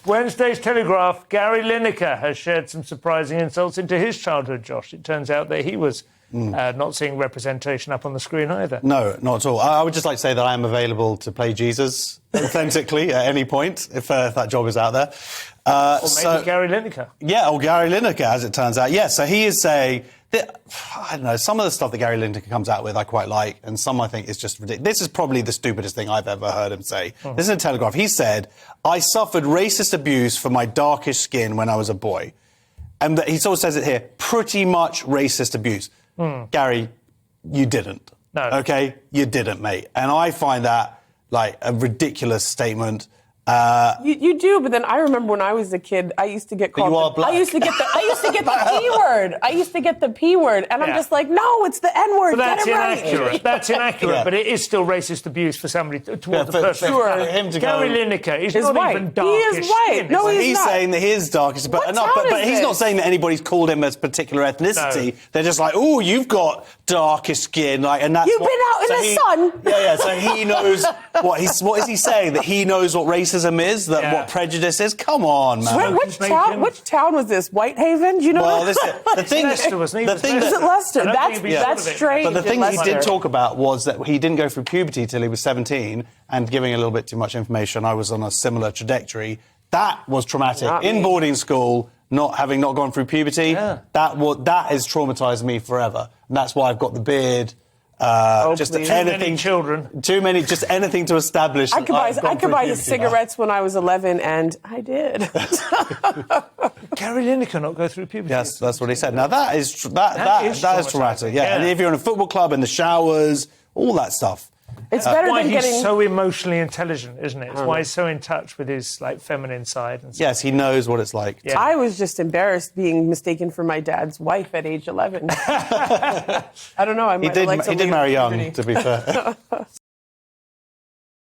Wednesday's Telegraph, Gary Lineker has shared some surprising insults into his childhood, Josh. It turns out that he was not seeing representation up on the screen either. No, not at all. I would just like to say that I am available to play Jesus authentically at any point, if that job is out there. Or maybe Gary Lineker. Yeah, or Gary Lineker, as it turns out. Yeah, so he is saying that, I don't know, some of the stuff that Gary Lineker comes out with I quite like, and some I think is just ridiculous. This is probably the stupidest thing I've ever heard him say. This is a Telegraph. He said, I suffered racist abuse for my darkish skin when I was a boy. And he sort of says it here, pretty much racist abuse. Gary, you didn't. No. OK? You didn't, mate. And I find that, like, a ridiculous statement. You do, but then I remember when I was a kid, I used to get called. But you are black. I used to get the P word. I used to get the P word, and I'm just like, no, it's the N word. But that's Get it right. inaccurate. That's inaccurate. Yeah. But it is still racist abuse for somebody towards a person. For him to Gary go, Lineker is He's not white. even darkish. He is white. skin, No, is he? he's not. saying that his darkest, but What no, town but is he's not this? saying that anybody's called him a particular ethnicity. No. They're just like, oh, you've got darkish skin, like, and that's You've been out in the sun. Yeah. So he knows what is he saying? That he knows what racism is, that Yeah. what prejudice is. Come on, man. Which town was this? Whitehaven? Do you know? Well, the thing, Leicester, wasn't he? the thing, Is it Leicester? I don't think he'd be That's sure of it. strange. But the thing in he did Leicester. talk about was that he didn't go through puberty till he was 17, and giving a little bit too much information, I was on a similar trajectory. That was traumatic. Not In me. boarding school, having not gone through puberty, Yeah. that has traumatised me forever. And that's why I've got the beard. Just please. anything. Too many children. Too many, just anything to establish. I could buy puberty cigarettes when I was 11, and I did. Gary Lineker not go through puberty. Yes, that's what he said. Now that is is traumatic. Yeah. Yeah. And if you're in a football club, in the showers, all that stuff. It's better Why than he's getting. so emotionally intelligent, isn't it? It's why he's so in touch with his feminine side. And stuff. Yes, he knows what it's like. Yeah. I was just embarrassed being mistaken for my dad's wife at age 11. I don't know. I might He have liked did something marry in young, puberty. to be fair.